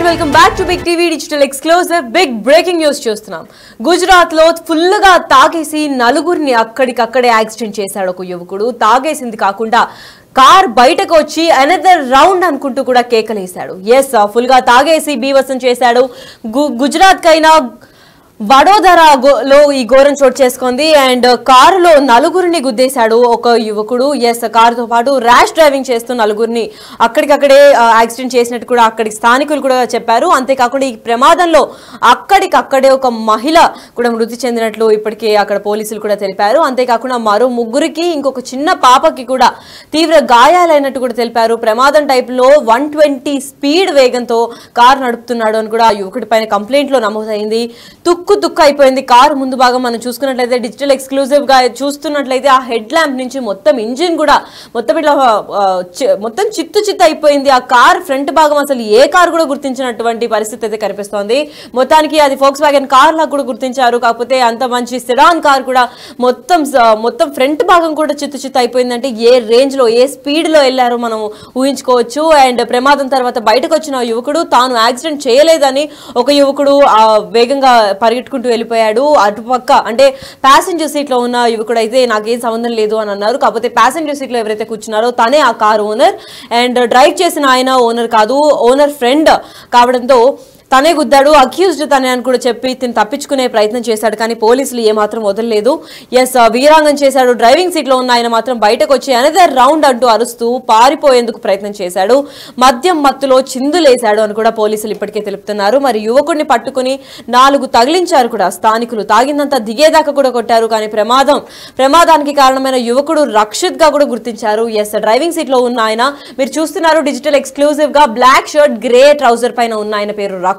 Welcome back to big TV digital exclusive big breaking news చూస్తున్నాం. గుజరాత్ లో full గా తాగేసి నలుగురిని అక్కడికక్కడే యాక్సిడెంట్ చేశాడు ఒక యువకుడు. తాగేసింది కాకుండా కార్ బయటకు వచ్చి అనదర్ రౌండ్ అనుకుంటూ కూడా కేకలేశాడు. ఎస్, ఫుల్ గా తాగేసి బీభత్సం చేశాడు. గుజరాత్ కైనా వడోదరాలో ఈ ఘోరం చోటు చేసుకుంది. అండ్ కారులో నలుగురిని గుద్దేశాడు ఒక యువకుడు. ఎస్, కారుతో పాటు ర్యాష్ డ్రైవింగ్ చేస్తూ నలుగురిని అక్కడికక్కడే యాక్సిడెంట్ చేసినట్టు కూడా అక్కడి స్థానికులు కూడా చెప్పారు. అంతేకాకుండా ఈ ప్రమాదంలో అక్కడికక్కడే ఒక మహిళ కూడా మృతి చెందినట్లు ఇప్పటికే అక్కడ పోలీసులు కూడా తెలిపారు. అంతేకాకుండా మరో ముగ్గురికి ఇంకొక చిన్న పాపకి కూడా తీవ్ర గాయాలైనట్టు కూడా తెలిపారు. ప్రమాదం టైంలో 120 స్పీడ్ వేగంతో కారు నడుపుతున్నాడు అని కూడా యువకుడి పైన కంప్లైంట్ లో నమోదైంది. తుక్కు అయిపోయింది కారు ముందు భాగం. మనం చూసుకున్నట్లయితే డిజిటల్ ఎక్స్క్లూజివ్ గా చూస్తున్నట్లయితే ఆ హెడ్ ల్యాంప్ నుంచి మొత్తం ఇంజిన్ కూడా మొత్తం ఇట్లా మొత్తం చిత్తు అయిపోయింది. ఆ కార్ ఫ్రంట్ భాగం అసలు ఏ కారు కూడా గుర్తించినటువంటి పరిస్థితి అయితే కనిపిస్తోంది. మొత్తానికి అది ఫోక్స్ వ్యాగన్ కార్ లాగా కూడా గుర్తించారు. కాకపోతే అంత మంచి సెడాన్ కార్ కూడా మొత్తం ఫ్రంట్ భాగం కూడా చిత్తు అయిపోయిందంటే ఏ రేంజ్ లో ఏ స్పీడ్ లో వెళ్లారో మనం ఊహించుకోవచ్చు. అండ్ ప్రమాదం తర్వాత బయటకు వచ్చిన యువకుడు తాను యాక్సిడెంట్ చేయలేదని ఒక యువకుడు వేగంగా పరిగెట్టుకుంటూ వెళ్ళిపోయాడు. అటుపక్క అంటే ప్యాసింజర్ సీట్ లో ఉన్న యువకుడు అయితే నాకేం సంబంధం లేదు అని అన్నారు. కాకపోతే ప్యాసింజర్ సీట్ లో ఎవరైతే కూర్చున్నారో తనే ఆ కారు ఓనర్. అండ్ డ్రైవ్ చేసిన ఆయన ఓనర్ కాదు, ఓనర్ ఫ్రెండ్ కావడంతో తనే గుద్దాడు, అక్యూజ్డ్ తనే అని కూడా చెప్పి తిని తప్పించుకునే ప్రయత్నం చేశాడు. కానీ పోలీసులు ఏమాత్రం వదలలేదు. ఎస్, వీరాంగం చేశాడు. డ్రైవింగ్ సీట్ లో ఉన్న ఆయన మాత్రం బయటకు వచ్చి అనదర్ రౌండ్ అంటూ అరుస్తూ పారిపోయేందుకు ప్రయత్నం చేశాడు. మద్యం మత్తులో చిందులేశాడు అని కూడా పోలీసులు ఇప్పటికే తెలుపుతున్నారు. మరి యువకుడిని పట్టుకుని 4 తగిలించారు కూడా స్థానికులు. తాగిందంతా దిగేదాకా కూడా కొట్టారు. కానీ ప్రమాదానికి కారణమైన యువకుడు రక్షిత్ గా కూడా గుర్తించారు. ఎస్, డ్రైవింగ్ సీట్ లో ఉన్న ఆయన మీరు చూస్తున్నారు డిజిటల్ ఎక్స్క్లూజివ్ గా బ్లాక్ షర్ట్ గ్రే ట్రౌజర్ పైన ఉన్న ఆయన పేరు రక్షిత్.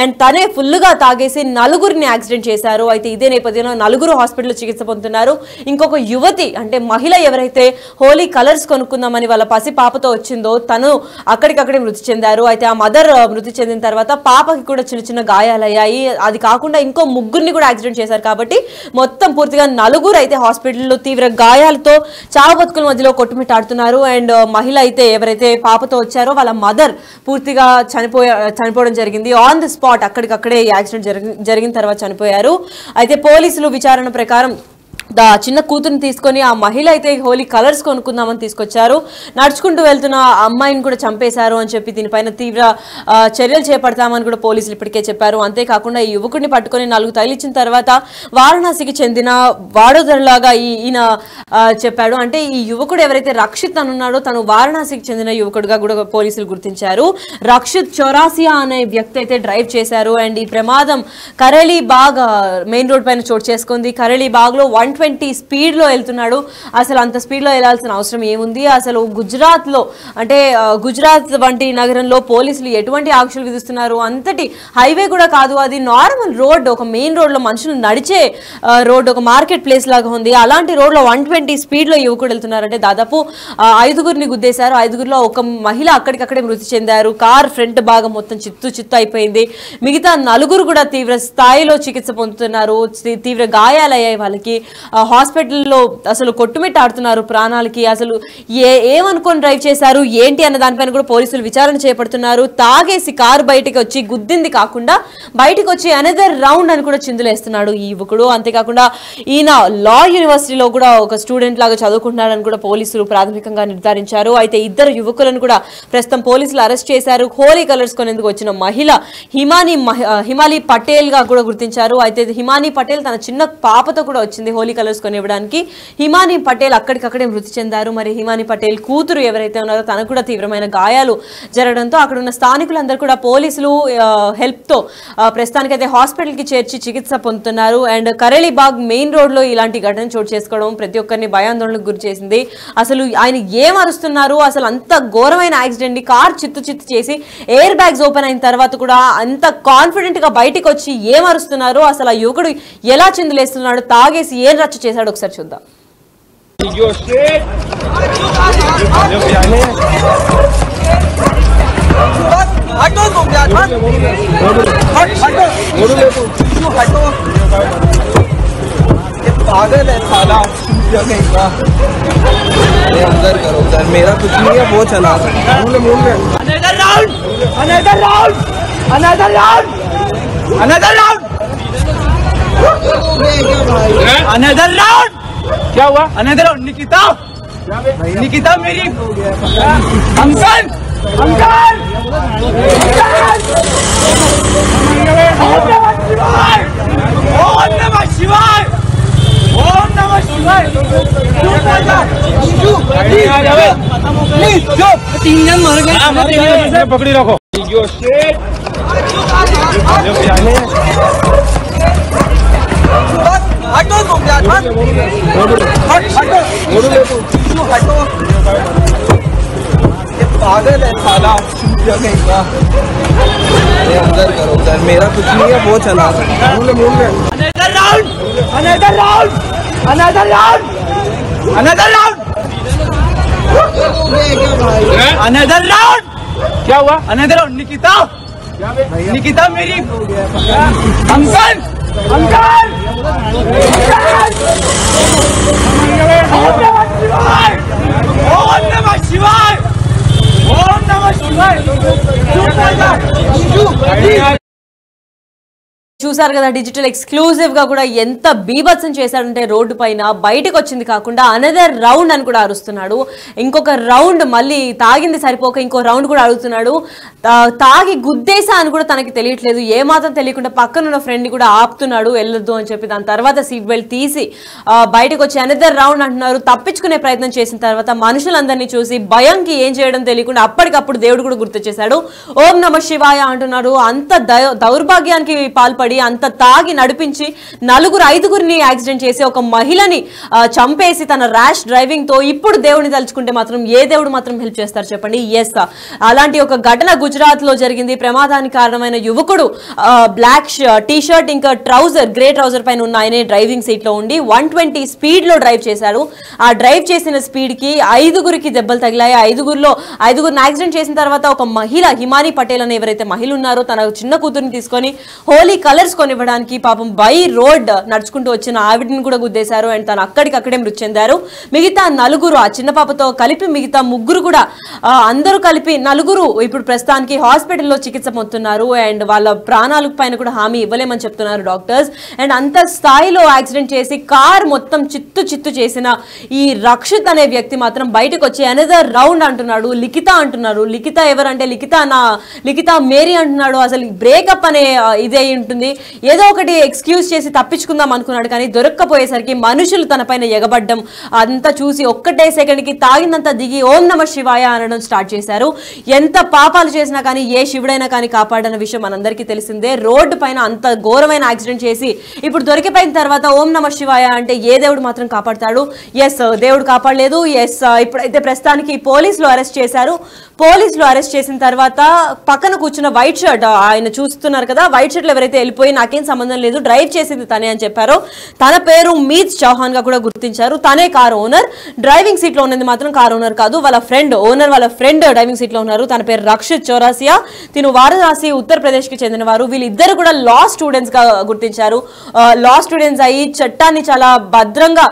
అండ్ తనే ఫుల్ గా తాగేసి నలుగురిని యాక్సిడెంట్ చేశారు. అయితే ఇదే నేపథ్యంలో నలుగురు హాస్పిటల్లో చికిత్స పొందుతున్నారు. ఇంకొక యువతి అంటే మహిళ ఎవరైతే హోలీ కలర్స్ కొనుక్కుందామని వాళ్ళ పసి పాపతో వచ్చిందో తను అక్కడికక్కడే మృతి చెందారు. అయితే ఆ మదర్ మృతి చెందిన తర్వాత పాపకి కూడా చిన్న గాయాలయ్యాయి. అది కాకుండా ఇంకో ముగ్గురిని కూడా యాక్సిడెంట్ చేశారు. కాబట్టి మొత్తం పూర్తిగా నలుగురు అయితే హాస్పిటల్లో తీవ్ర గాయాలతో చావు బతుకుల మధ్యలో కొట్టుమిట్టాడుతున్నారు. అండ్ మహిళ అయితే ఎవరైతే పాపతో వచ్చారో వాళ్ళ మదర్ పూర్తిగా చనిపోవడం జరిగింది. ఆన్ ది స్పాట్ అక్కడికక్కడే యాక్సిడెంట్ జరిగిన తర్వాత చనిపోయారు. అయితే పోలీసులు విచారణ ప్రకారం చిన్న కూతురుని తీసుకొని ఆ మహిళ అయితే హోలీ కలర్స్ కొనుక్కుందామని తీసుకొచ్చారు. నడుచుకుంటూ వెళ్తున్న అమ్మాయిని కూడా చంపేశారు అని చెప్పి దీనిపైన తీవ్ర చర్యలు చేపడతామని కూడా పోలీసులు ఇప్పటికే చెప్పారు. అంతేకాకుండా ఈ యువకుడిని పట్టుకొని 4 తగిలించిన తర్వాత వారణాసికి చెందిన వాడోదరలాగా ఈయన చెప్పాడు. అంటే ఈ యువకుడు ఎవరైతే రక్షిత్ అని ఉన్నాడో తను వారణాసికి చెందిన యువకుడుగా కూడా పోలీసులు గుర్తించారు. రక్షిత్ చౌరాసియా అనే వ్యక్తి అయితే డ్రైవ్ చేశారు. అండ్ ఈ ప్రమాదం కరేలీబాగ్ మెయిన్ రోడ్ పైన చోటు చేసుకుంది. కరేలీబాగ్ లో 120 స్పీడ్ లో వెళ్తున్నాడు. అసలు అంత స్పీడ్ లో వెళ్లాల్సిన అవసరం ఏముంది? అసలు గుజరాత్ లో అంటే గుజరాత్ వంటి నగరంలో పోలీసులు ఎటువంటి ఆంక్షలు విధిస్తున్నారు? అంతటి హైవే కూడా కాదు, అది నార్మల్ రోడ్, ఒక మెయిన్ రోడ్ లో మనుషులు నడిచే రోడ్, ఒక మార్కెట్ ప్లేస్ లాగా ఉంది. అలాంటి రోడ్ లో 120 స్పీడ్ లో యువకుడు వెళ్తున్నారంటే దాదాపు 5గురిని గుద్దేశారు. 5గురిలో ఒక మహిళ అక్కడికక్కడే మృతి చెందారు. కార్ ఫ్రంట్ భాగం మొత్తం చిత్తు అయిపోయింది. మిగతా 4 కూడా తీవ్ర స్థాయిలో చికిత్స పొందుతున్నారు. తీవ్ర గాయాలయ్యాయి వాళ్ళకి. హాస్పిటల్లో అసలు కొట్టుమిట్టాడుతున్నారు ప్రాణాలకి. అసలు ఏమనుకొని డ్రైవ్ చేశారు ఏంటి అన్న దానిపైన కూడా పోలీసులు విచారణ చేపడుతున్నారు. తాగేసి కారు బయటకు వచ్చి గుద్దింది కాకుండా బయటకు వచ్చి అనదర్ రౌండ్ అని కూడా చిందులేస్తున్నాడు ఈ యువకుడు. అంతేకాకుండా ఈయన లా యూనివర్సిటీలో కూడా ఒక స్టూడెంట్ లాగా చదువుకుంటున్నాడని కూడా పోలీసులు ప్రాథమికంగా నిర్ధారించారు. అయితే 2 యువకులను కూడా ప్రస్తుతం పోలీసులు అరెస్ట్ చేశారు. హోలీ కలర్స్ కొనేందుకు వచ్చిన మహిళ హిమాలి పటేల్ గా కూడా గుర్తించారు. అయితే హిమాని పటేల్ తన చిన్న పాపతో కూడా వచ్చింది హోలీ కలర్స్ కొనివ్వడానికి. హిమాని పటేల్ అక్కడికక్కడే మృతి చెందారు. మరి హిమాని పటేల్ కూతురు ఎవరైతే ఉన్నారో తనకు కూడా తీవ్రమైన గాయాలు జరగడంతో అక్కడ ఉన్న స్థానికులందరూ కూడా పోలీసులు హెల్ప్ తో ప్రస్తుతానికైతే హాస్పిటల్ కి చేర్చి చికిత్స పొందుతున్నారు. అండ్ కరేలీబాగ్ మెయిన్ రోడ్ లో ఇలాంటి ఘటన చోటు చేసుకోవడం ప్రతి ఒక్కరిని భయాందోళనకు గురి చేసింది. అసలు ఆయన ఏం అరుస్తున్నారు? అసలు అంత ఘోరమైన యాక్సిడెంట్, కార్ చిత్తు చేసి ఎయిర్ బ్యాగ్స్ ఓపెన్ అయిన తర్వాత కూడా అంత కాన్ఫిడెంట్ గా బయటకు వచ్చి ఏం అరుస్తున్నారు? అసలు ఆ యువకుడు ఎలా చిందులేస్తున్నాడు? తాగేసి ఏం రచ్చ చేశాడు ఒకసారి చూద్దాం. पागल है साला, अंदर करो उधर, मेरा कुछ नहीं है, वो चला। Another round Another round. Another round. Another round. क्या हुआ? Another round. निकिता. निकिता मेरी. अंकल. अंकल. ओम नमः शिवाय. ओम नमः शिवाय. ओम नमः शिवाय. तीन जन मर गए. पकड़ी रखो. हटो तुम यार. हटो. ये पागल है साला. अंदर करो सर. मेरा कुछ नहीं है. वो चला. Another round. Another round. Another round. Another round. Another round. क्या हुआ? Another round. निकिता. निकिता मेरी. अंकल. अंकल. ओम नमः शिवाय. ओम नमः शिवाय. ओम नमः शिवाय. చూసారు కదా డిజిటల్ ఎక్స్క్లూజివ్ గా కూడా ఎంత బీభత్సం చేశాడంటే రోడ్డు పైన బయటకు వచ్చింది కాకుండా అనదర్ రౌండ్ అని కూడా అరుస్తున్నాడు. ఇంకొక రౌండ్ మళ్ళీ తాగింది సరిపోక ఇంకో రౌండ్ కూడా అడుగుతున్నాడు. తాగి గుద్దేశా అని కూడా తనకి తెలియట్లేదు. ఏమాత్రం తెలియకుండా పక్కనున్న ఫ్రెండ్ కూడా ఆపుతున్నాడు వెళ్ళొద్దు అని చెప్పి. దాని తర్వాత సీట్ బెల్ట్ తీసి బయటకు వచ్చి అనదర్ రౌండ్ అంటున్నారు. తప్పించుకునే ప్రయత్నం చేసిన తర్వాత మనుషులందరినీ చూసి భయంకి ఏం చేయడం తెలియకుండా అప్పటికప్పుడు దేవుడు కూడా గుర్తు చేశాడు. ఓం నమః శివాయ అంటున్నారు. అంత దౌర్భాగ్యానికి పాల్పడి అంత తాగి నడిపించి ఐదుగురిని యాక్సిడెంట్ చేసి ఒక మహిళని చంపేసి తన ర్యాష్ డ్రైవింగ్ తో ఇప్పుడు దేవుడిని తలుచుకుంటే మాత్రం ఏ దేవుడు మాత్రం హెల్ప్ చేస్తారు చెప్పండి? ఎస్, అలాంటి ఒక ఘటన గుజరాత్ లో జరిగింది. ప్రమాదానికి కారణమైన యువకుడు బ్లాక్ టీ షర్ట్ ఇంకా ట్రౌజర్ గ్రే ట్రౌజర్ పైన ఉన్న ఆయనే డ్రైవింగ్ సీట్ లో ఉండి 120 స్పీడ్ లో డ్రైవ్ చేశాడు. ఆ డ్రైవ్ చేసిన స్పీడ్ కి ఐదుగురికి దెబ్బలు తగిలాయి. ఐదుగురిని యాక్సిడెంట్ చేసిన తర్వాత ఒక మహిళ హిమానీ పటేల్ అనే ఎవరైతే మహిళ ఉన్నారో తన చిన్న కూతురిని తీసుకొని హోలీ కలర్స్ కొనివ్వడానికి పాపం బై రోడ్ నడుచుకుంటూ వచ్చిన ఆవిడని కూడా గుద్దేశారు. అండ్ తను అక్కడికక్కడే మృతి చెందారు. మిగతా నలుగురు ఆ చిన్న పాపతో కలిపి మిగతా ముగ్గురు కూడా అందరూ కలిపి నలుగురు ఇప్పుడు ప్రస్తుతానికి హాస్పిటల్లో చికిత్స పొందుతున్నారు. అండ్ వాళ్ళ ప్రాణాల పైన కూడా హామీ ఇవ్వలేమని చెప్తున్నారు డాక్టర్స్. అండ్ అంత స్థాయిలో యాక్సిడెంట్ చేసి కార్ మొత్తం చిత్తు చేసిన ఈ రక్షిత్ అనే వ్యక్తి మాత్రం బయటకు వచ్చి అనదర్ రౌండ్ అంటున్నాడు. లిఖిత అంటున్నారు. లిఖిత ఎవరంటే లిఖిత మేరీ అంటున్నాడు. అసలు బ్రేకప్ అనే ఇదే ఉంటుంది. ఏదో ఒకటి ఎక్స్క్యూజ్ చేసి తప్పించుకుందాం అనుకున్నాడు. కానీ దొరక్కపోయేసరికి మనుషులు తన పైన ఎగబడ్డం అంతా చూసి ఒక్కటే సెకండ్ కి తాగినంత దిగి ఓం నమః శివాయ అనడం స్టార్ట్ చేశారు. ఎంత పాపాలు చేసినా కానీ ఏ శివుడైనా కానీ కాపాడన్న విషయం మనందరికీ తెలిసిందే. రోడ్డు పైన అంత ఘోరమైన యాక్సిడెంట్ చేసి ఇప్పుడు దొరికిపోయిన తర్వాత ఓం నమః శివాయ అంటే ఏ దేవుడు మాత్రం కాపాడతాడు? ఎస్, దేవుడు కాపాడలేదు. ఎస్, ఇప్పుడైతే ప్రస్తుతానికి పోలీసులు అరెస్ట్ చేశారు. పోలీసులు అరెస్ట్ చేసిన తర్వాత పక్కన కూర్చున్న వైట్ షర్ట్ ఆయన చూస్తున్నారు కదా, వైట్ షర్ట్ ఎవరైతే వెళ్ళిపోయి నాకేం సంబంధం లేదు డ్రైవ్ చేసింది తనే అని చెప్పారో తన పేరు మీత్ చౌహాన్ గా కూడా గుర్తించారు. తనే కార్ ఓనర్. డ్రైవింగ్ సీట్ లో ఉన్నది మాత్రం కార్ ఓనర్ కాదు, వాళ్ళ ఫ్రెండ్ డ్రైవింగ్ సీట్ లో ఉన్నారు. తన పేరు రక్షిత్ చౌరాసియా. తిను వారణాసి ఉత్తరప్రదేశ్ కి చెందినవారు. వీళ్ళిద్దరు కూడా లా స్టూడెంట్స్ గా గుర్తించారు. లా స్టూడెంట్స్ అయ్యి చట్టాన్ని చాలా భద్రంగా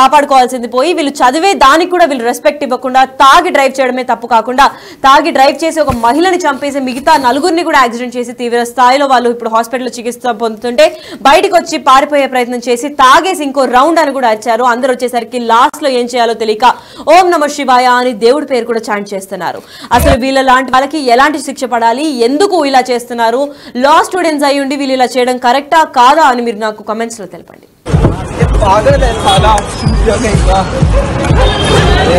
కాపాడుకోవాల్సింది పోయి వీళ్ళు చదివే దానికి కూడా వీళ్ళు రెస్పెక్ట్ ఇవ్వకుండా తాగి డ్రైవ్ చేయడమే తప్పు కాకుండా తాగి డ్రైవ్ చేసి ఒక మహిళని చంపేసి మిగతా నలుగురిని కూడా యాక్సిడెంట్ చేసి తీవ్ర స్థాయిలో వాళ్ళు ఇప్పుడు హాస్పిటల్లో చికిత్స పొందుతుంటే బయటకు వచ్చి పారిపోయే ప్రయత్నం చేసి తాగేసి ఇంకో రౌండ్ అని కూడా వచ్చారు. అందరూ వచ్చేసరికి లాస్ట్ లో ఏం చేయాలో తెలియక ఓం నమః శివాయ అని దేవుడి పేరు కూడా చాంట్ చేస్తున్నారు. అసలు వీళ్ళ లాంటి వాళ్ళకి ఎలాంటి శిక్ష పడాలి, ఎందుకు ఇలా చేస్తున్నారు, లా స్టూడెంట్స్ అయ్యి ఉండి వీళ్ళు ఇలా చేయడం కరెక్టా కాదా అని మీరు నాకు కమెంట్స్ లో తెలపండి. पागल है साला.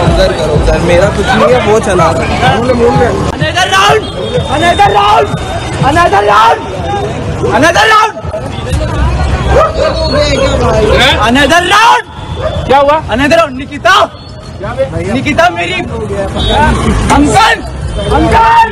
अंदर करो सर. मेरा कुछ नहीं है. वो चला. Another round. Another round. Another round. Another round. Another round. क्या हुआ? Another round. निकिता. निकिता मेरी. अंकल. अंकल.